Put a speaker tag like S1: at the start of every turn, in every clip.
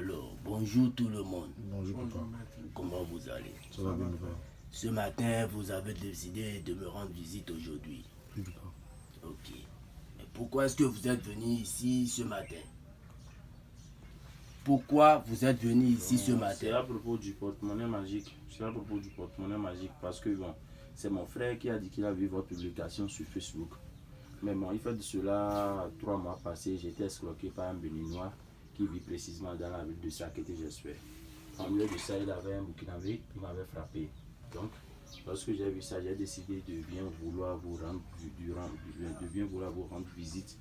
S1: Alors, bonjour tout le monde.
S2: Bonjour papa.
S1: Comment vous allez?
S2: Ça va bien papa.
S1: Ce matin, vous avez décidé de me rendre visite aujourd'hui.
S2: Oui papa.
S1: Ok. Mais pourquoi est-ce que vous êtes venu ici ce matin? Pourquoi vous êtes venu ici ce matin?
S3: C'est à propos du porte-monnaie magique. C'est à propos du porte-monnaie magique parce que bon, c'est mon frère qui a dit qu'il a vu votre publication sur Facebook. Mais bon, il fait de cela 3 mois passés, j'ai été escroqué par un Béninois qui vit précisément dans la ville de Sakété, j'espère. En lieu de ça, il avait un Burkinabé qui m'avait frappé. Donc, lorsque j'ai vu ça, j'ai décidé de bien vouloir vous rendre visite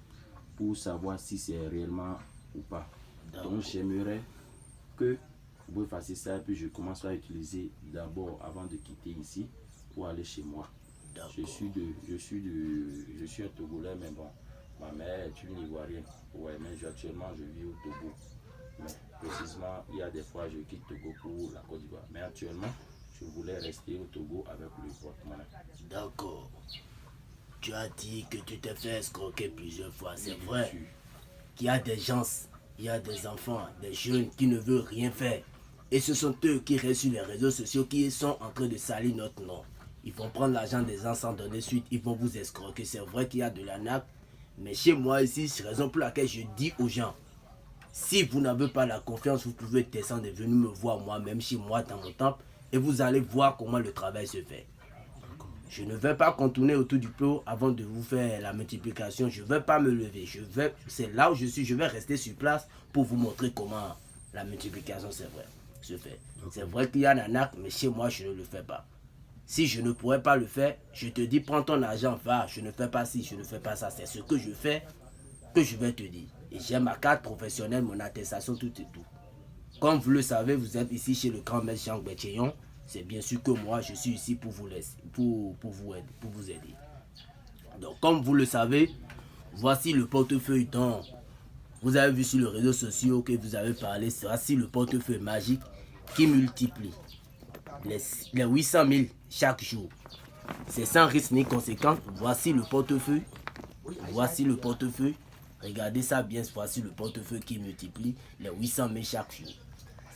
S3: pour savoir si c'est réellement ou pas. Donc, j'aimerais que vous fassiez ça et puis je commence à utiliser d'abord avant de quitter ici pour aller chez moi. Je suis un Togolais, mais bon, ma mère est une Ivoirienne. Ouais, mais actuellement je vis au Togo. Mais précisément, il y a des fois je quitte Togo pour la Côte d'Ivoire. Mais actuellement, je voulais rester au Togo avec le porte-monnaie.
S1: D'accord. Tu as dit que tu t'es fait escroquer plusieurs fois. C'est vrai qu'il y a des gens, il y a des enfants, des jeunes qui ne veulent rien faire. Et ce sont eux qui restent sur les réseaux sociaux qui sont en train de salir notre nom. Ils vont prendre l'argent des gens sans donner suite, ils vont vous escroquer. C'est vrai qu'il y a de l'arnaque, mais chez moi ici, c'est la raison pour laquelle je dis aux gens, si vous n'avez pas la confiance, vous pouvez descendre et venir me voir moi-même chez moi dans mon temple et vous allez voir comment le travail se fait. Je ne vais pas contourner autour du pot avant de vous faire la multiplication. Je ne vais pas me lever. C'est là où je suis. Je vais rester sur place pour vous montrer comment la multiplication se fait. C'est vrai qu'il y a un arnaque, mais chez moi, je ne le fais pas. Si je ne pourrais pas le faire, je te dis, prends ton argent, va, je ne fais pas ci, je ne fais pas ça. C'est ce que je fais que je vais te dire. Et j'ai ma carte professionnelle, mon attestation, tout et tout. Comme vous le savez, vous êtes ici chez le grand maître Jean Béthéon. C'est bien sûr que moi, je suis ici pour vous laisser, pour vous aider. Donc, comme vous le savez, voici le portefeuille dont vous avez vu sur les réseaux sociaux que vous avez parlé. Voici le portefeuille magique qui multiplie les 800 000 chaque jour. C'est sans risque ni conséquence. Voici le portefeuille. Voici le portefeuille. Regardez ça bien. Voici le portefeuille qui multiplie les 800 000 chaque jour.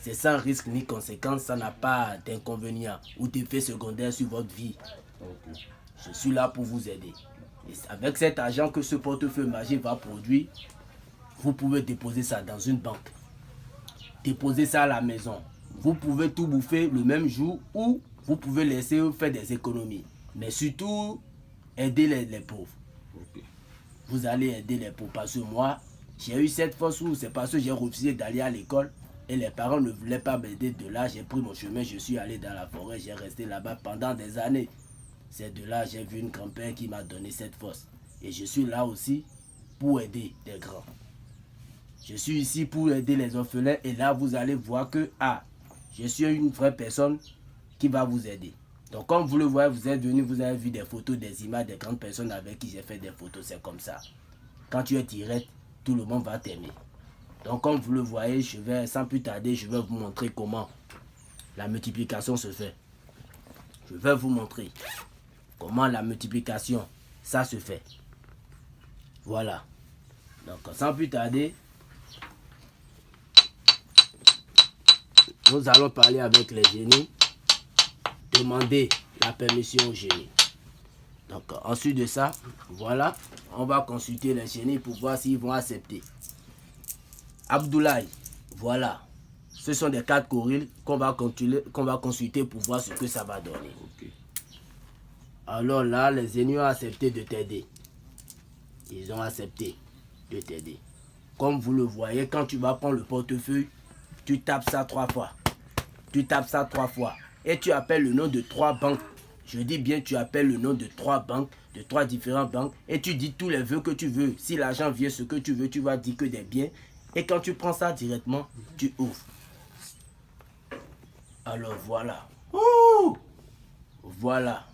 S1: C'est sans risque ni conséquence. Ça n'a pas d'inconvénient ou d'effet secondaire sur votre vie. Je suis là pour vous aider. Et avec cet argent que ce portefeuille magique va produire, vous pouvez déposer ça dans une banque. Déposer ça à la maison. Vous pouvez tout bouffer le même jour ou vous pouvez laisser faire des économies. Mais surtout, aider les pauvres. Vous allez aider les pauvres. Parce que moi, j'ai eu cette force où c'est parce que j'ai refusé d'aller à l'école et les parents ne voulaient pas m'aider. De là, j'ai pris mon chemin, je suis allé dans la forêt, j'ai resté là-bas pendant des années. C'est de là j'ai vu une grand-père qui m'a donné cette force. Et je suis là aussi pour aider des grands. Je suis ici pour aider les orphelins et là, vous allez voir que, je suis une vraie personne qui va vous aider. Donc, comme vous le voyez, vous êtes venu, vous avez vu des photos, des images des grandes personnes avec qui j'ai fait des photos. C'est comme ça. Quand tu es direct, tout le monde va t'aimer. Donc, comme vous le voyez, sans plus tarder, je vais vous montrer comment la multiplication se fait. Je vais vous montrer comment la multiplication, ça se fait. Voilà. Donc, sans plus tarder, nous allons parler avec les génies, demander la permission aux génies. Donc, ensuite de ça, voilà, on va consulter les génies pour voir s'ils vont accepter. Abdoulaye, voilà, ce sont des 4 gorilles qu'on va consulter pour voir ce que ça va donner. Alors là, les génies ont accepté de t'aider. Ils ont accepté de t'aider. Comme vous le voyez, quand tu vas prendre le portefeuille, tu tapes ça 3 fois. Tu tapes ça 3 fois. Et tu appelles le nom de 3 banques. Je dis bien, tu appelles le nom de 3 banques, de 3 différentes banques. Et tu dis tous les vœux que tu veux. Si l'argent vient, ce que tu veux, tu vas dire que des biens. Et quand tu prends ça directement, tu ouvres. Alors voilà. Voilà.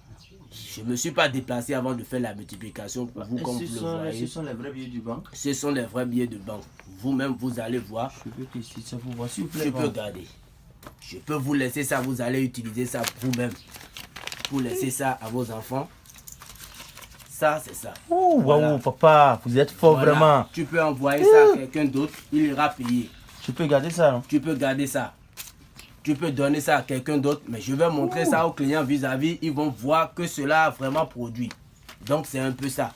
S1: Je ne me suis pas déplacé avant de faire la multiplication pour vous, comme vous le voyez.
S3: Ce sont les vrais billets du banque.
S1: Ce sont les vrais billets de banque. Vous-même, vous allez voir.
S3: Je peux tester ça pour voir, s'il vous plaît.
S1: Je peux garder. Je peux vous laisser ça, vous allez utiliser ça vous-même. Pour laisser ça à vos enfants. Ça, c'est ça.
S4: Ouh, voilà. Wow, papa, vous êtes fort, voilà. Vraiment.
S1: Tu peux envoyer ça à quelqu'un d'autre, il ira payer.
S2: Tu peux garder ça, non?
S1: Tu peux garder ça. Tu peux donner ça à quelqu'un d'autre, mais je vais montrer ça aux clients vis-à-vis. Ils vont voir que cela a vraiment produit. Donc c'est un peu ça.